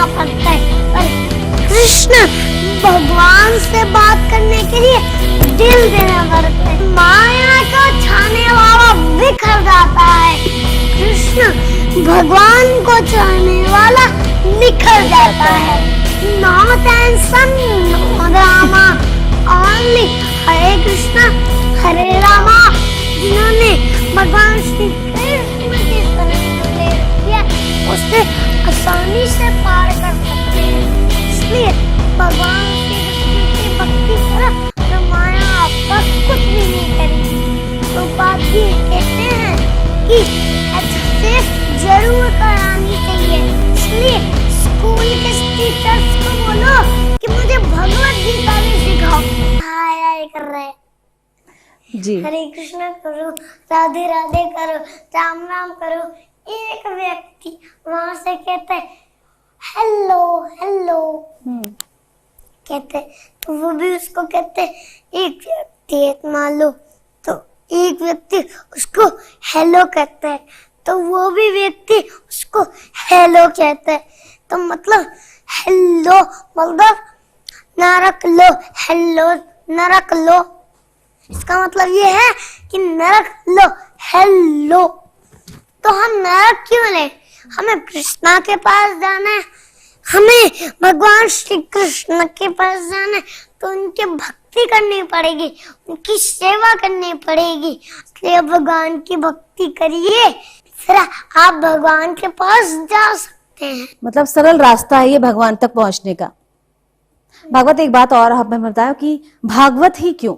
पड़ता है। पर कृष्ण भगवान से बात करने के लिए दिल देना पड़ता है। माया को छाने वाला बिखर जाता है, कृष्ण भगवान को छाने वाला निखर जाता है। No tension no drama, only Hare Krishna Hare Rama. जिन्होंने भगवान श्री कृष्ण की शरण ले लिया उसे आसानी से पार कर सकते हैं। इसलिए भगवान श्री कृष्ण की भक्ति करो तो माया आपका कुछ भी नहीं करेगी। तो बात ये कहते हैं कि एक्सरसाइज जरूर करानी चाहिए। इसलिए स्कूल के टीचर्स को बोलो कि मुझे भगवत गीता भी सिखाओ। हाय हाय कर रहे जी, हरे कृष्ण करो, राधे राधे करो, राम राम करो। एक व्यक्ति वहां से कहते है हेलो हेलो कहते, तो वो भी उसको कहते एक व्यक्ति एक मान लो तो एक व्यक्ति उसको हेलो कहता है, तो वो भी व्यक्ति उसको हेलो कहता है। तो मतलब हेलो मतलब नरक लो, हेलो नरक लो। इसका मतलब ये है कि नरक लो हेलो। तो हम नरक क्यों ले? हमें कृष्णा के पास जाना है, हमें भगवान श्री कृष्ण के पास जाना है, तो उनकी भक्ति करनी पड़ेगी, उनकी सेवा करनी पड़ेगी। इसलिए भगवान की भक्ति करिए, फिर आप भगवान के पास जा सकते हैं। मतलब सरल रास्ता है ये भगवान तक पहुंचने का। भागवत, एक बात और हमें बताओ कि भागवत ही क्यों?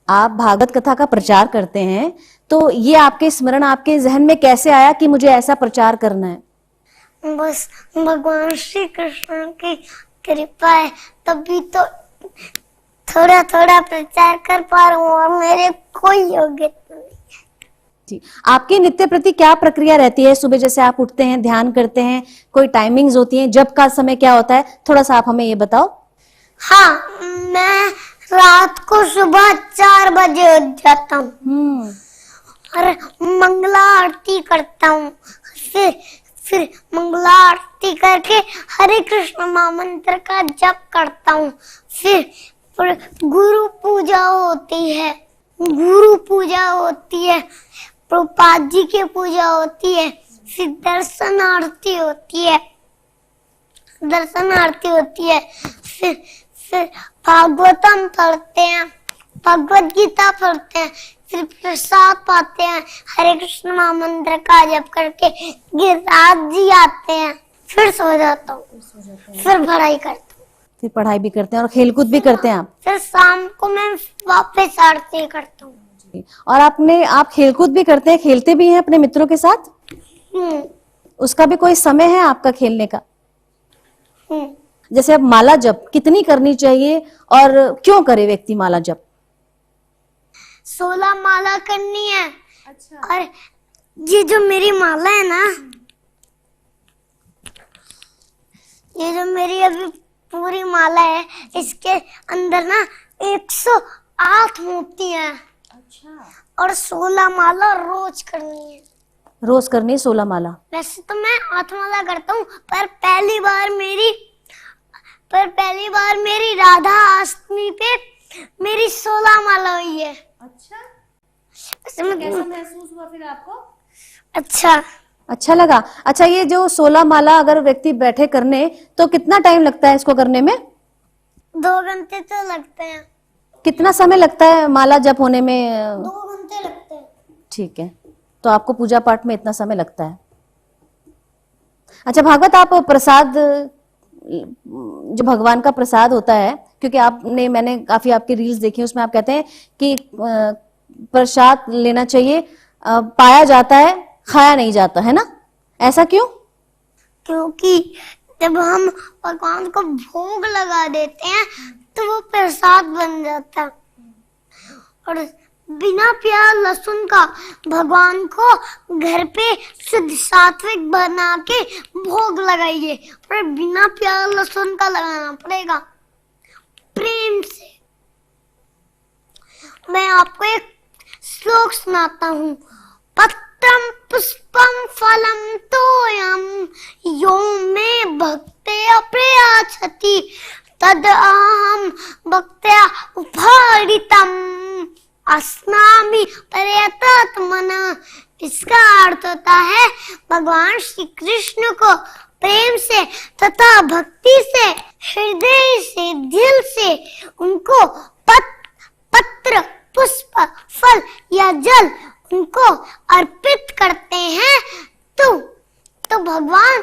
आप भागवत कथा का प्रचार करते हैं, तो ये आपके स्मरण आपके जहन में कैसे आया कि मुझे ऐसा प्रचार करना है? बस भगवान श्री कृष्ण की कृपा है, तभी तो थोड़ा थोड़ा प्रचार कर पा रहा हूँ और मेरे कोई योग्यता नहीं है। जी, आपके नित्य प्रति क्या प्रक्रिया रहती है? सुबह जैसे आप उठते हैं, ध्यान करते हैं, कोई टाइमिंग्स होती हैं, जब का समय क्या होता है? थोड़ा सा आप हमें ये बताओ। हाँ, मैं रात को सुबह 4 बजे उठ जाता हूँ और मंगला आरती करता हूँ। फिर मंगला आरती करके हरे कृष्ण महामंत्र का जप करता हूँ। फिर गुरु पूजा होती है, प्रभुपाद जी की पूजा होती है, फिर दर्शन आरती होती है, फिर भागवतम पढ़ते हैं, भगवत गीता पढ़ते हैं, फिर प्रसाद पाते हैं, हरे कृष्ण महामंत्र का जप करके गिरिराज जी आते हैं, फिर सो जाता हूँ, फिर पढ़ाई करता हूँ। फिर पढ़ाई भी करते हैं और खेलकूद भी करते हैं आप? फिर शाम को मैं वापस आरती करता हूँ। और आप खेलकूद भी करते हैं, खेलते भी हैं अपने मित्रों के साथ? उसका भी कोई समय है आपका खेलने का? जैसे अब माला जप कितनी करनी चाहिए और क्यों करे व्यक्ति माला जप? 16 माला करनी है। अच्छा। और ये जो मेरी माला है ना, ये जो मेरी अभी पूरी माला है, इसके अंदर ना 108 मोतियां हैं। अच्छा। और 16 माला रोज करनी है। रोज करनी है 16 माला? वैसे तो मैं 8 माला करता हूँ, पर पहली बार मेरी राधा अष्टमी पे मेरी 16 माला हुई है। अच्छा। कैसा महसूस हुआ फिर आपको? अच्छा लगा। अच्छा, ये जो 16 माला अगर व्यक्ति बैठे करने, तो कितना टाइम लगता है इसको करने में? 2 घंटे तो लगते हैं। कितना समय लगता है माला जप होने में? 2 घंटे लगते हैं। ठीक है, तो आपको पूजा पाठ में इतना समय लगता है। अच्छा भागवत, आप प्रसाद, जो भगवान का प्रसाद होता है, क्योंकि मैंने काफी आपकी रील्स देखी, उसमें आप कहते हैं कि प्रसाद लेना चाहिए, पाया जाता है, खाया नहीं जाता है ना? ऐसा क्यों? क्योंकि जब हम भगवान को भोग लगा देते हैं तो वो प्रसाद बन जाता है। और बिना प्याज लहसुन का भगवान को घर पे शुद्ध सात्विक बना के भोग लगाइए, पर बिना प्याज लहसुन का लगाना पड़ेगा प्रेम से। मैं आपको एक श्लोक सुनाता हूँ। पत्रम पुष्पम फलम तोयम यो मे भक्ते प्रयाच्छति तद अहम भक्त्या उपहरितम अस्नामि प्रयतात्मना। इसका अर्थ होता है भगवान श्री कृष्ण को प्रेम से तथा भक्ति से, हृदय से, दिल से उनको पत्र, पुष्प, फल या जल उनको अर्पित करते हैं तो भगवान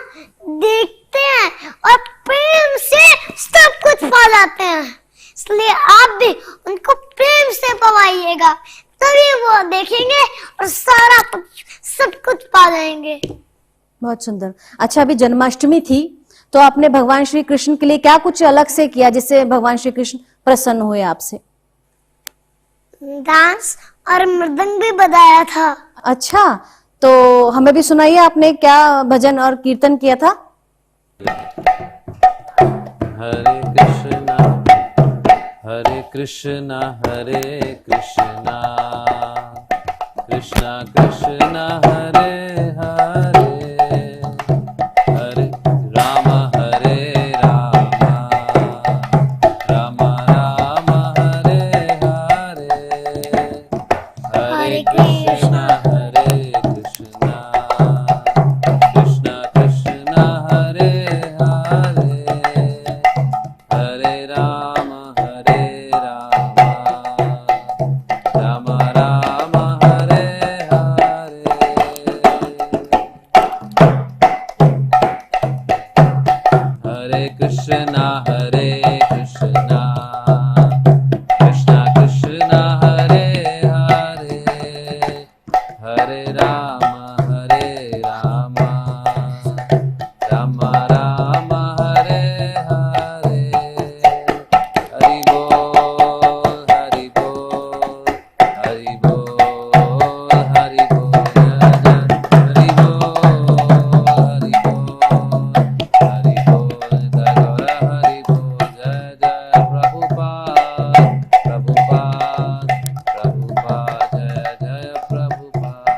देखते हैं और प्रेम से सब कुछ पा जाते हैं। इसलिए आप भी उनको प्रेम से पवाइएगा, तभी वो देखेंगे और सारा कुछ सब कुछ पा जाएंगे। बहुत सुंदर। अच्छा, अभी जन्माष्टमी थी तो आपने भगवान श्री कृष्ण के लिए क्या कुछ अलग से किया जिससे भगवान श्री कृष्ण प्रसन्न हुए आपसे? डांस और मृदंग भी बजाया था। अच्छा, तो हमें भी सुनाइए, आपने क्या भजन और कीर्तन किया था? हरे कृष्णा हरे कृष्णा कृष्णा कृष्णा हरे हरे, हरे राम राम राम हरे हरे, हरे कृष्णा कृष्णा कृष्णा हरे हरे, हरे राम राम राम हरे हरे। हरे कृष्णा कृष्णा कृष्णा हरे हरे, हरे राम राम राम हरे हरे। हरि बोल हरि बोल हरि बोल हरि बोल, हरि बोल हरि बोल हरि बोल, हरि बोल। जय जय प्रभुपाद प्रभुपाद प्रभुपाद, जय जय प्रभुपाद।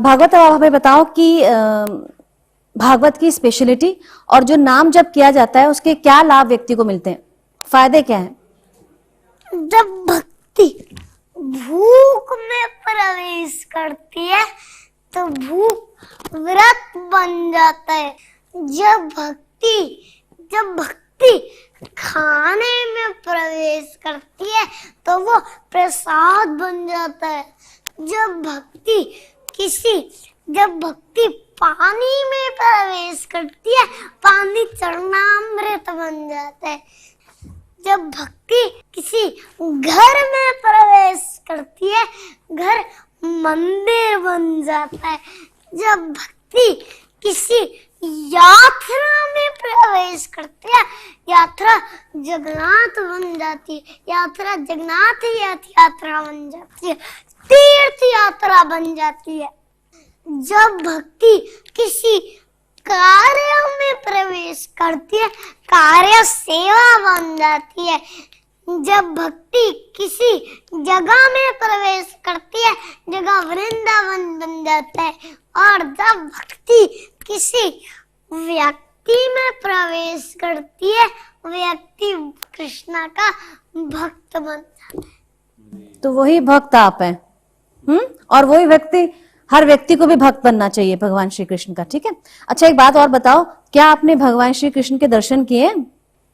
भागवत, अब आप हमें बताओ कि भागवत की स्पेशलिटी और जो नाम जब किया जाता है उसके क्या लाभ व्यक्ति को मिलते हैं, फायदे क्या हैं? जब भक्ति भूख में प्रवेश करती है तो भूख व्रत बन जाता है। जब भक्ति खाने में प्रवेश करती है तो वो प्रसाद बन जाता है। जब भक्ति पानी में प्रवेश करती है, पानी चरणामृत बन जाता है। जब भक्ति किसी घर में प्रवेश करती है, घर मंदिर बन जाता है। जब भक्ति किसी यात्रा में प्रवेश करती है, यात्रा जगन्नाथ बन जाती है। यात्रा जगन्नाथ यात्रा बन जाती है, तीर्थ यात्रा बन जाती है। जब भक्ति किसी कार्य में प्रवेश करती है, कार्य सेवा बन जाती है। जब भक्ति किसी जगह में प्रवेश करती है, जगह वृंदावन बन जाता है। और जब भक्ति किसी व्यक्ति में प्रवेश करती है, व्यक्ति कृष्णा का भक्त बन जाता है। तो वही भक्त आप हैं। और वही व्यक्ति, हर व्यक्ति को भी भक्त बनना चाहिए भगवान श्री कृष्ण का, ठीक है। अच्छा, एक बात और बताओ, क्या आपने भगवान श्री कृष्ण के दर्शन किए?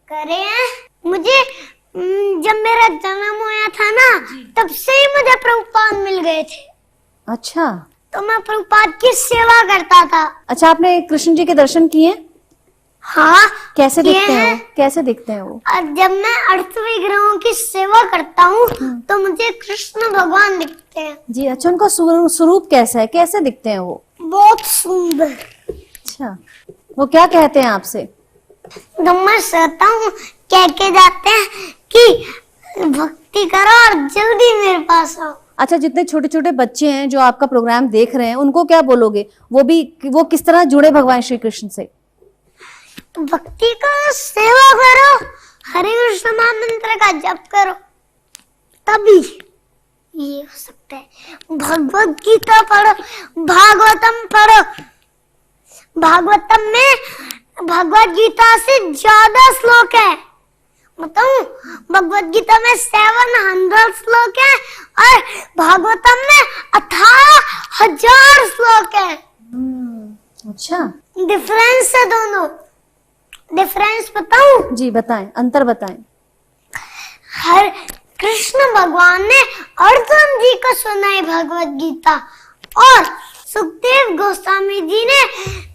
करे हैं। मुझे जब मेरा जन्म हुआ था ना, तब से ही मुझे प्रभुपाद मिल गए थे। अच्छा, तो मैं प्रभुपाद की सेवा करता था। अच्छा, आपने कृष्ण जी के दर्शन किए? हाँ, कैसे किए दिखते हैं हैं। वो? कैसे दिखते हैं वो? और जब मैं अर्थ विग्रहों की सेवा करता हूँ तो मुझे कृष्ण भगवान दिखते हैं। जी, अच्छा, उनका स्वरूप कैसा है, कैसे दिखते हैं वो? बहुत सुंदर। अच्छा, वो क्या कहते हैं आपसे? तो मैं सहता हूँ, कह के जाते हैं कि भक्ति करो और जल्दी मेरे पास आओ। अच्छा, जितने छोटे छोटे बच्चे हैं जो आपका प्रोग्राम देख रहे हैं, उनको क्या बोलोगे? वो किस तरह जुड़े भगवान श्री कृष्ण से? भक्ति करो, सेवा करो, हरे कृष्ण महामंत्र का जप करो, तभी ये हो सकता है। भगवत गीता पढ़ो, भागवतम पढ़ो। भागवतम में भगवत गीता से ज्यादा श्लोक है। मतलब भगवत गीता में 700 श्लोक है और भागवतम में 18,000 श्लोक है। अच्छा, डिफरेंस है दोनों। डिफरेंस बताऊं? जी बताएं, अंतर बताएं। हर कृष्ण भगवान ने अर्जुन जी को सुनाई भगवत गीता और सुखदेव गोस्वामी जी ने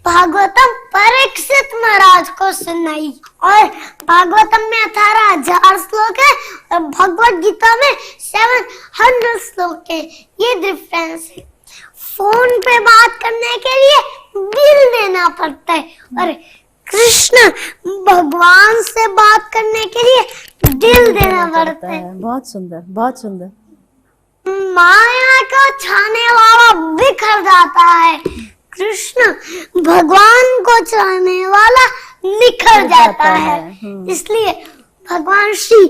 भागवतम परीक्षित महाराज को सुनाई। और भागवतम में 18,000 श्लोक है और भगवत गीता में 700 श्लोक है। ये डिफरेंस है। फोन पे बात करने के लिए बिल देना पड़ता है और कृष्ण भगवान से बात करने के लिए दिल देना पड़ता है। बहुत सुंदर, बहुत सुंदर। माया को छाने वाला बिखर जाता है, कृष्ण भगवान को छाने वाला निखर जाता है। इसलिए भगवान श्री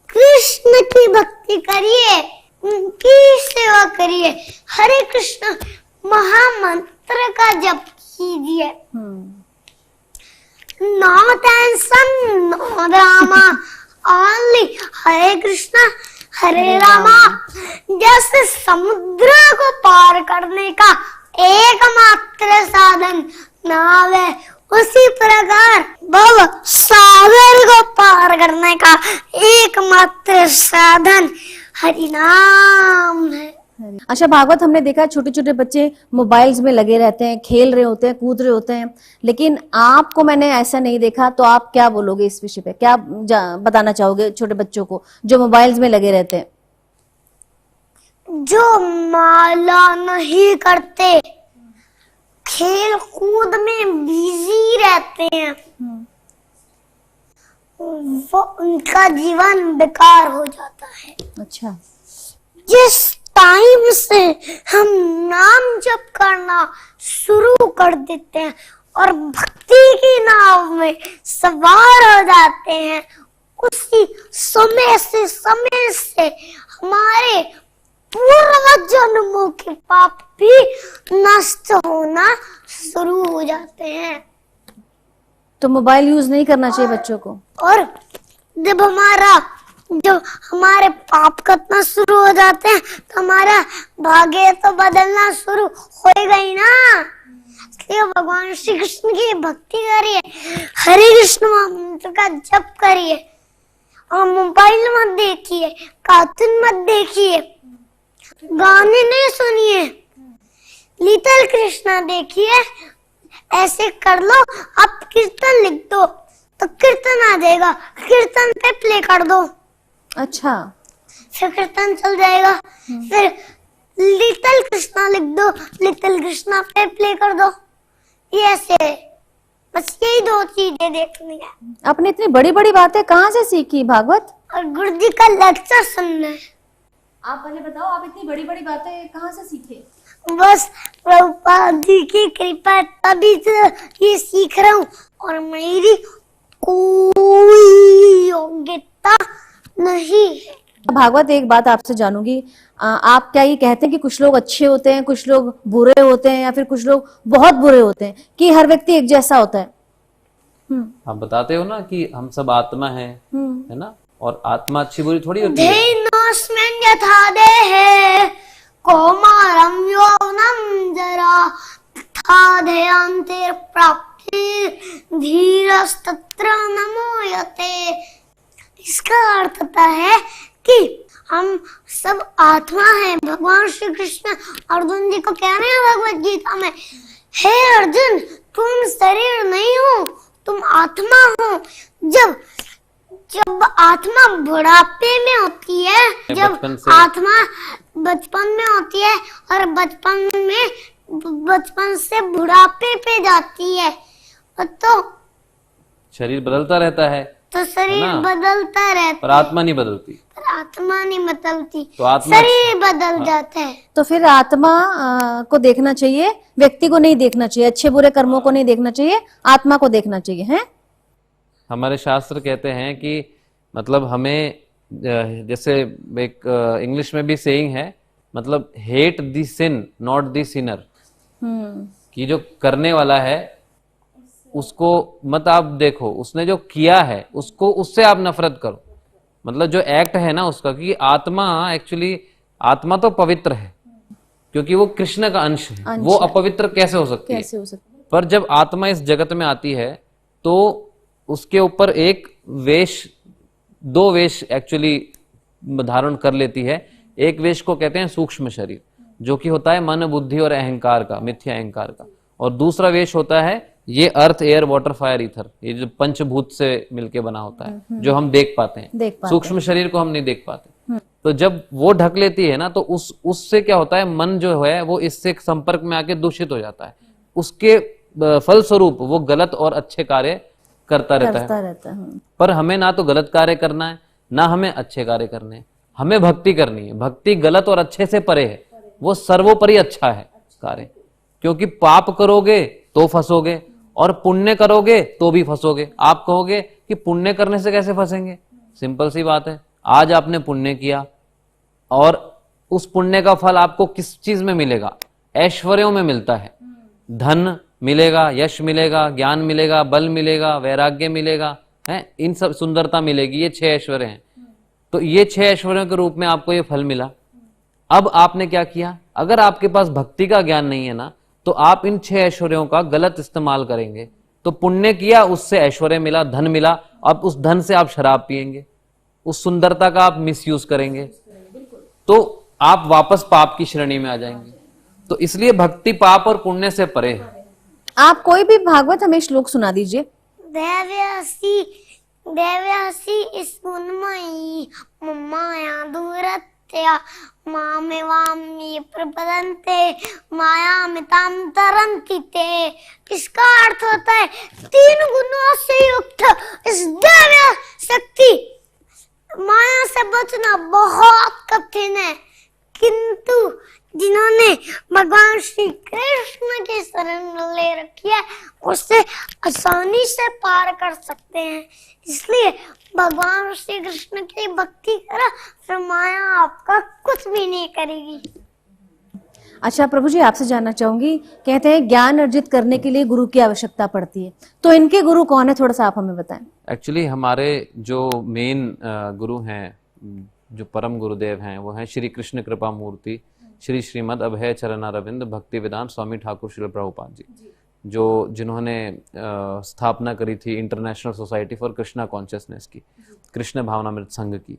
कृष्ण की भक्ति करिए, उनकी सेवा करिए, हरे कृष्ण महामंत्र का जप कीजिए। No tension no drama, only Hare Krishna Hare Rama. जैसे समुद्र को पार करने का एकमात्र साधन नाव है, उसी प्रकार भव सागर को पार करने का एकमात्र साधन हरि नाम है। अच्छा भागवत, हमने देखा है छोटे छोटे बच्चे मोबाइल्स में लगे रहते हैं, खेल रहे होते हैं, कूद रहे होते हैं, लेकिन आपको मैंने ऐसा नहीं देखा। तो आप क्या बोलोगे इस विषय पे? क्या बताना चाहोगे छोटे बच्चों को जो मोबाइल्स में लगे रहते हैं? जो माला नहीं करते, खेल कूद में बिजी रहते हैं, वो उनका जीवन बेकार हो जाता है। अच्छा, जिस टाइम से हम नाम जप करना शुरू कर देते हैं और भक्ति की नाव में सवार हो जाते हैं, उसी समय से हमारे पूर्व जन्मों के पाप भी नष्ट होना शुरू हो जाते हैं। तो मोबाइल यूज नहीं करना चाहिए बच्चों को। और जब हमारे पाप करना शुरू हो जाते हैं तो हमारा भाग्य तो बदलना शुरू होएगा ही ना। इसलिए भगवान श्री कृष्ण की भक्ति करिए, हरे कृष्ण मंत्र का जप करिए और मोबाइल मत देखिए, कार्टून मत देखिए, गाने नहीं सुनिए, लिटिल कृष्णा देखिए। ऐसे कर लो, आप कीर्तन लिख दो तो कीर्तन आ जाएगा, कीर्तन पे प्ले कर दो। अच्छा, फिर कीर्तन चल जाएगा। फिर लिटिल कृष्णा लिख दो, लिटिल कृष्णा पे प्ले कर दो। ये ऐसे बस यही 2 चीजें देखनी है। आपने इतनी बड़ी बड़ी बातें कहाँ से सीखी भागवत? और गुरु जी का लेक्चर सुनना है। आप पहले बताओ, आप इतनी बड़ी बड़ी बातें कहाँ से सीखे? बस प्रभुपाद जी की कृपा, तभी तो ये सीख रहा हूँ और मेरी कोई योग्यता नहीं है। भागवत, एक बात आपसे जानूंगी, आप क्या ये कहते हैं कि कुछ लोग अच्छे होते हैं, कुछ लोग बुरे होते हैं, या फिर कुछ लोग बहुत बुरे होते हैं, कि हर व्यक्ति एक जैसा होता है? आप बताते हो ना कि हम सब आत्मा है ना, और आत्मा अच्छी बुरी थोड़ी होती है। धेनोस्मिन् यथा देहे कौमारं यौवनं जरा तथा देहान्ते प्राप्तिर् धीरस्तत्र न मोह्यते। इसका अर्थ होता है कि हम सब आत्मा हैं। भगवान श्री कृष्ण अर्जुन जी को कह रहे हैं भगवत गीता में, हे अर्जुन, तुम शरीर नहीं हो, तुम आत्मा हो। जब आत्मा बुढ़ापे में होती है, जब आत्मा बचपन में होती है और बचपन से बुढ़ापे पे जाती है, तो शरीर बदलता रहता है, तो शरीर बदलता रहता है, पर आत्मा नहीं बदलती। आत्मा नहीं बदलती, तो आत्मा शरीर बदल जाता है। तो फिर आत्मा को देखना चाहिए, व्यक्ति को नहीं देखना चाहिए, अच्छे बुरे कर्मों को नहीं देखना चाहिए, आत्मा को देखना चाहिए, है? हमारे शास्त्र कहते हैं कि मतलब हमें, जैसे एक इंग्लिश में भी सेइंग है, मतलब hate the sin not the sinner, कि जो करने वाला है उसको मत आप देखो, उसने जो किया है उसको, उससे आप नफरत करो। मतलब जो एक्ट है ना उसका, क्योंकि आत्मा एक्चुअली, आत्मा तो पवित्र है क्योंकि वो कृष्ण का अंश है, वो अपवित्र कैसे हो सकती है? कैसे हो सकता है? पर जब आत्मा इस जगत में आती है तो उसके ऊपर एक वेश, दो वेश एक्चुअली धारण कर लेती है। एक वेश को कहते हैं सूक्ष्म शरीर, जो कि होता है मन, बुद्धि और अहंकार का, मिथ्या अहंकार का। और दूसरा वेश होता है ये अर्थ, एयर, वाटर, फायर, ईथर, ये जो पंचभूत से मिलके बना होता है, जो हम देख पाते हैं। सूक्ष्म शरीर को हम नहीं देख पाते। तो जब वो ढक लेती है ना, तो उससे क्या होता है, मन जो है वो इससे संपर्क में आके दूषित हो जाता है। उसके फलस्वरूप वो गलत और अच्छे कार्य करता रहता है। पर हमें ना तो गलत कार्य करना है, ना हमें अच्छे कार्य करने हैं, हमें भक्ति करनी है। भक्ति गलत और अच्छे से परे है, वो सर्वोपरि अच्छा है कार्य। क्योंकि पाप करोगे तो फंसोगे और पुण्य करोगे तो भी फंसोगे। आप कहोगे कि पुण्य करने से कैसे फंसेंगे? सिंपल सी बात है, आज आपने पुण्य किया और उस पुण्य का फल आपको किस चीज में मिलेगा? ऐश्वर्यों में मिलता है। धन मिलेगा, यश मिलेगा, ज्ञान मिलेगा, बल मिलेगा, वैराग्य मिलेगा, है, इन सब सुंदरता मिलेगी। ये 6 ऐश्वर्य हैं। तो ये 6 ऐश्वर्यों के रूप में आपको ये फल मिला। अब आपने क्या किया? अगर आपके पास भक्ति का ज्ञान नहीं है ना, तो आप इन 6 ऐश्वर्यों का गलत इस्तेमाल करेंगे। तो पुण्य किया, उससे ऐश्वर्य मिला, धन मिला, अब उस धन से आप शराब पिएंगे, उस सुंदरता का आप मिसयूज करेंगे, तो आप वापस पाप की श्रेणी में आ जाएंगे। तो इसलिए भक्ति पाप और पुण्य से परे है। आप कोई भी भागवत हमें श्लोक सुना दीजिए। देव्यासी स्फुन्मयी माया दूरत्या मामेवाम्ये प्रपदन्ते मायामितां तरन्ति ते। इसका अर्थ होता है 3 गुणों से युक्त इस दिव्य शक्ति माया से बचना बहुत कठिन है, किंतु जिन्होंने भगवान श्री कृष्ण की शरण ले रखी है उससे आसानी से पार कर सकते हैं। इसलिए भगवान श्री कृष्ण की भक्ति करो, फिर माया आपका कुछ भी नहीं करेगी। अच्छा प्रभु जी, आपसे जानना चाहूंगी, कहते हैं ज्ञान अर्जित करने के लिए गुरु की आवश्यकता पड़ती है, तो इनके गुरु कौन है, थोड़ा सा आप हमें बताएं। एक्चुअली हमारे जो मेन गुरु हैं, जो परम गुरुदेव हैं, वो हैं श्री कृष्ण कृपा मूर्ति श्री श्रीमद अभय चरणारविंद भक्ति वेदांत स्वामी ठाकुर श्रील प्रभुपाद जी, जो जिन्होंने स्थापना करी थी international society for Krishna consciousness की, कृष्ण भावनामृत संघ की।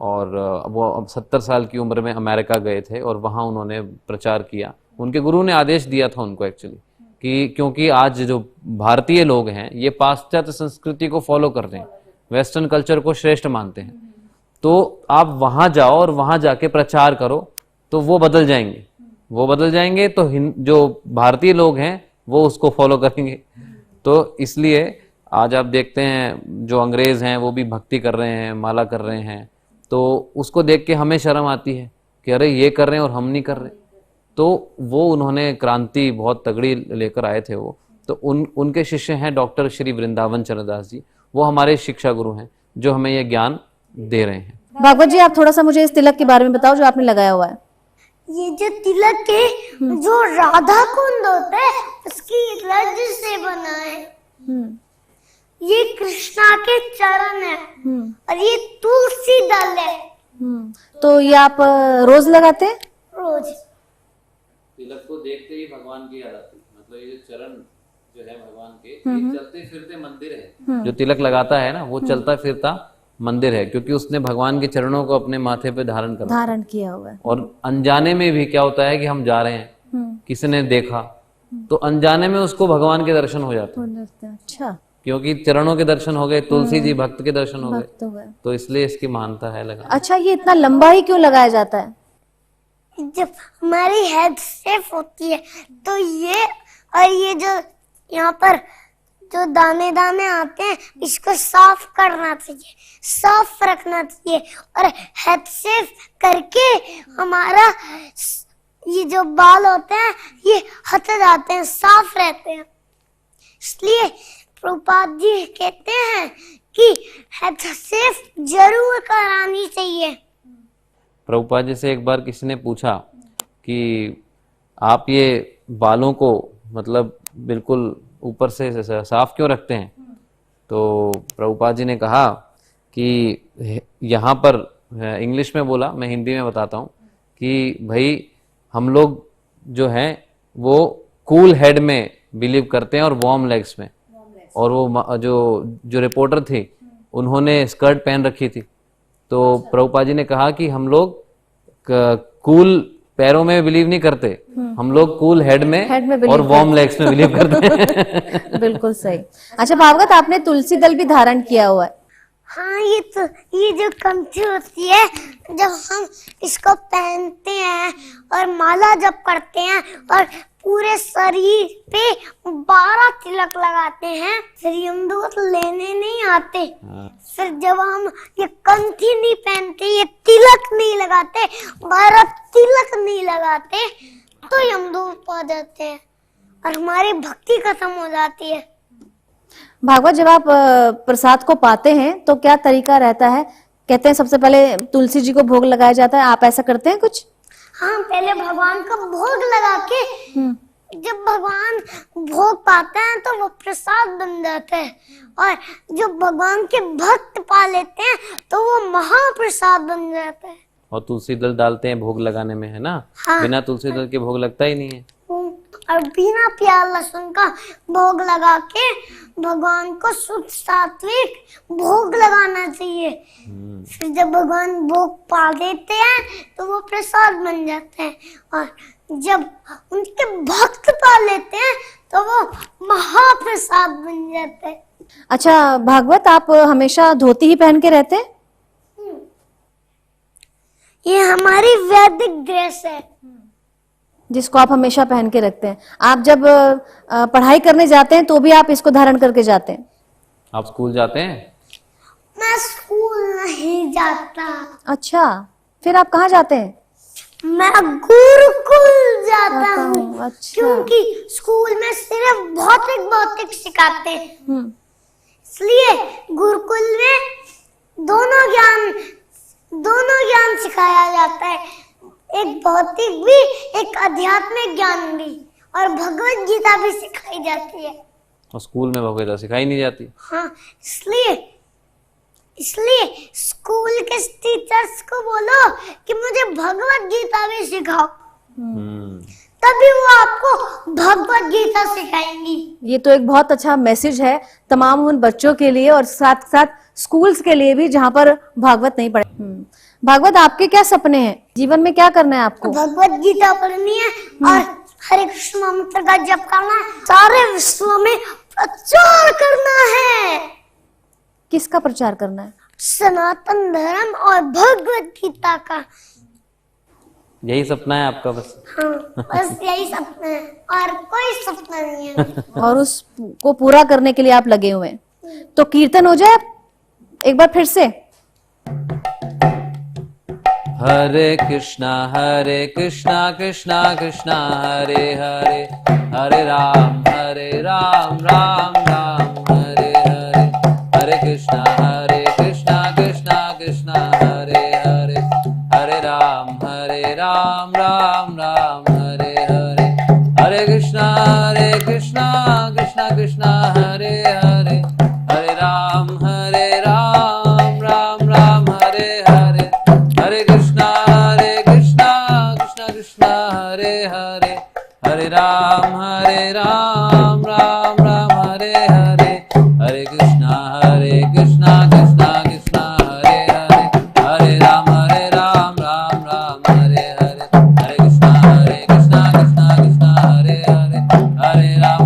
और वो अब 70 साल की उम्र में अमेरिका गए थे और वहाँ उन्होंने प्रचार किया। उनके गुरु ने आदेश दिया था उनको एक्चुअली कि क्योंकि आज जो भारतीय लोग हैं ये पाश्चात्य संस्कृति को फॉलो कर रहे हैं, वेस्टर्न कल्चर को श्रेष्ठ मानते हैं, तो आप वहाँ जाओ और वहाँ जाके प्रचार करो तो वो बदल जाएंगे। वो बदल जाएंगे तो जो भारतीय लोग हैं वो उसको फॉलो करेंगे। तो इसलिए आज आप देखते हैं जो अंग्रेज हैं वो भी भक्ति कर रहे हैं, माला कर रहे हैं, तो उसको देख के हमें शर्म आती है कि अरे ये कर रहे हैं और हम नहीं कर रहे। तो वो उन्होंने क्रांति बहुत तगड़ी लेकर आए थे वो। तो उनके शिष्य हैं डॉक्टर श्री वृंदावन चंद्रदास जी, वो हमारे शिक्षा गुरु हैं जो हमें ये ज्ञान दे रहे हैं। भागवत जी, आप थोड़ा सा मुझे इस तिलक के बारे में बताओ जो आपने लगाया हुआ है। ये जो तिलक है, जो राधा कुंड होता है उसकी रज से बना है। ये कृष्णा के चरण है और ये तुलसी दल है। तो ये आप रोज लगाते हैं? रोज तिलक को देखते ही भगवान की याद आती है। मतलब ये जो चरण जो है भगवान के, ये चलते फिरते मंदिर है। जो तिलक लगाता है ना वो चलता फिरता मंदिर है, क्योंकि उसने भगवान के चरणों को अपने माथे पे धारण किया हुआ है। और अनजाने में भी क्या होता है कि हम जा रहे हैं, किसी ने देखा तो अनजाने में उसको भगवान के दर्शन हो जाते हैं। अच्छा, क्योंकि चरणों के दर्शन हो गए, तुलसी जी भक्त के दर्शन हो गए, तो इसलिए इसकी महानता है लगा। अच्छा, ये इतना लंबा ही क्यों लगाया जाता है? जब हमारी हेड सेफ होती है तो ये जो यहाँ पर जो दाने दाने आते हैं इसको साफ करना चाहिए, साफ रखना चाहिए, और हेड सेफ करके हमारा ये जो बाल होते हैं ये हट जाते हैं, साफ रहते हैं। इसलिए प्रभुपाद जी कहते हैं कि हेड सेफ जरूर करानी चाहिए। प्रभुपाद जी से एक बार किसी ने पूछा कि आप ये बालों को मतलब बिल्कुल ऊपर से साफ क्यों रखते हैं? तो प्रभुपाद जी ने कहा कि यहाँ पर, इंग्लिश में बोला, मैं हिंदी में बताता हूँ कि भाई हम लोग जो हैं वो कूल हेड में बिलीव करते हैं और वार्म लेग्स में। और वो जो रिपोर्टर थी उन्होंने स्कर्ट पहन रखी थी, तो प्रभुपाद जी ने कहा कि हम लोग कूल पैरों में बिलीव नहीं करते, हम लोग कूल हेड में और वार्म लेग्स में बिलीव करते हैं। बिल्कुल सही। अच्छा भागवत, आपने तुलसी दल भी धारण किया हुआ है। हाँ, ये जो कंठी होती है, जब हम इसको पहनते हैं और माला जप करते हैं और पूरे शरीर पे 12 तिलक लगाते हैं, फिर यमदूत लेने नहीं आते। फिर जब हम ये कंठी नहीं पहनते, ये तिलक नहीं लगाते, 12 तिलक नहीं लगाते, तो यमदूत आ जाते हैं और हमारी भक्ति खत्म हो जाती है। भागवत, जब आप प्रसाद को पाते हैं तो क्या तरीका रहता है? कहते हैं सबसे पहले तुलसी जी को भोग लगाया जाता है, आप ऐसा करते हैं कुछ? हाँ, पहले भगवान का भोग लगा के जब भगवान भोग पाते हैं तो वो प्रसाद बन जाता है, और जो भगवान के भक्त पा लेते हैं तो वो महाप्रसाद बन जाता है। और तुलसी दल डालते हैं भोग लगाने में, है ना? हाँ। बिना तुलसी दल के भोग लगता ही नहीं है। और बिना प्याज लहसुन का भोग लगा के भगवान को शुद्ध सात्विक भोग लगाना चाहिए। फिर जब भगवान भोग पा देते हैं तो वो प्रसाद बन जाते हैं, और जब उनके भक्त पा लेते हैं तो वो महाप्रसाद बन जाते हैं। अच्छा भागवत, आप हमेशा धोती ही पहन के रहते हैं? ये हमारी वैदिक ड्रेस है, जिसको आप हमेशा पहन के रखते हैं। आप जब पढ़ाई करने जाते हैं तो भी आप इसको धारण करके जाते हैं? आप स्कूल जाते हैं? मैं स्कूल नहीं जाता। अच्छा, फिर आप कहाँ जाते हैं? मैं गुरुकुल जाता हूँ। अच्छा। क्योंकि स्कूल में सिर्फ भौतिक सिखाते हैं, इसलिए गुरुकुल में दोनों ज्ञान सिखाया जाता है, एक भौतिक भी, एक आध्यात्मिक ज्ञान भी, और भगवत गीता भी सिखाई जाती है। और स्कूल में भगवत गीता सिखाई नहीं जाती? हाँ, इसलिए स्कूल के टीचर्स को बोलो कि मुझे भगवत गीता भी सिखाओ, तभी वो आपको भगवत गीता सिखाएंगी। ये तो एक बहुत अच्छा मैसेज है तमाम उन बच्चों के लिए और साथ साथ स्कूल्स के लिए भी जहाँ पर भागवत नहीं पढ़े। भागवत, आपके क्या सपने हैं? जीवन में क्या करना है आपको? भगवत गीता पढ़नी है और हरे कृष्ण मंत्र का जप करना है, सारे विश्व में प्रचार करना है। किसका प्रचार करना है? सनातन धर्म और भगवत गीता का। यही सपना है आपका बस? हाँ, बस यही सपना है और कोई सपना नहीं है। और उसको पूरा करने के लिए आप लगे हुए हैं। तो कीर्तन हो जाए एक बार फिर से। हरे कृष्णा कृष्णा कृष्णा हरे हरे, हरे राम राम राम हरे हरे, हरे कृष्णा कृष्णा कृष्णा हरे हरे, हरे राम राम राम हरे हरे, हरे कृष्णा कृष्णा कृष्णा हरे हरे, हरे राम राम राम हरे हरे, हरे कृष्णा कृष्णा हरे हरे, हरे राम राम राम हरे हरे, हरे कृष्णा कृष्णा कृष्णा हरे हरे, हरे राम राम राम हरे हरे, हरे कृष्णा कृष्णा कृष्णा हरे हरे, हरे राम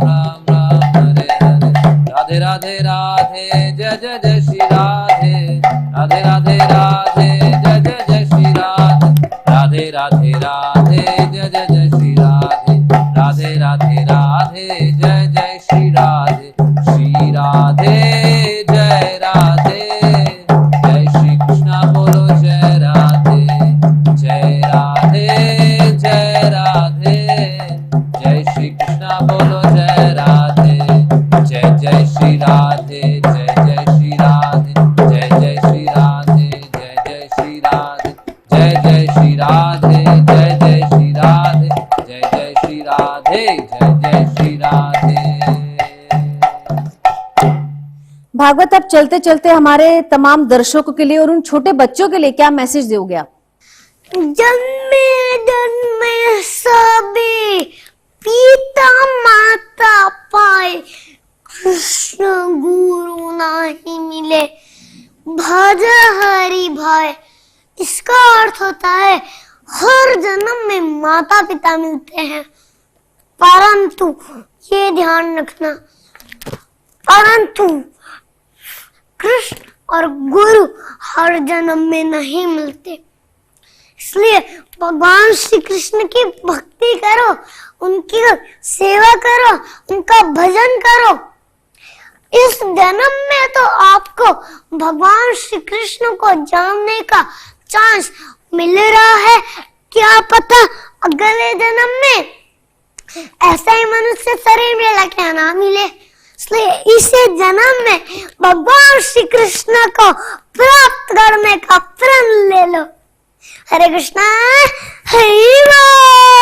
राम हरे हरे। राधे राधे राधे, जय जय जय श्री राधे, राधे राधे राधे, जय जय जय श्री राधे, राधे राधे राधे, जय जय जय श्री राधे, राधे राधे राधे, जय जय श्री राधे, श्री राधे जय राधे, जय श्री कृष्णा बोलो जय राधे, जय राधे जय राधे, जय श्री कृष्णा बोलो जय राधे, जय जय श्री राधे, जय जय श्री राधे, जय जय श्री राधे, जय जय श्री राधे, जय जय श्री राधे, जय जय श्री राधे, जय जय श्री राधे, जय जय श्री राधे। भागवत, अब चलते चलते हमारे तमाम दर्शकों के लिए और उन छोटे बच्चों के लिए क्या मैसेज दोगे आप? जन्मे जन्मे सभी पिता माता पाए, कृष्ण गुरु नहीं मिले, भज हरि भाई। इसका अर्थ होता है हर जन्म में माता पिता मिलते हैं, परंतु ये ध्यान रखना, परंतु कृष्ण और गुरु हर जन्म में नहीं मिलते। इसलिए भगवान श्री कृष्ण की भक्ति करो, उनकी सेवा करो, उनका भजन करो। इस जन्म में तो आपको भगवान श्री कृष्ण को जानने का चांस मिल रहा है, क्या पता अगले जन्म में ऐसा ही मनुष्य शरीर मिला क्या ना मिले। इसलिए इसे जन्म में भगवान श्री कृष्ण को प्राप्त करने का प्रण ले लो। हरे कृष्णा, हरि बोल।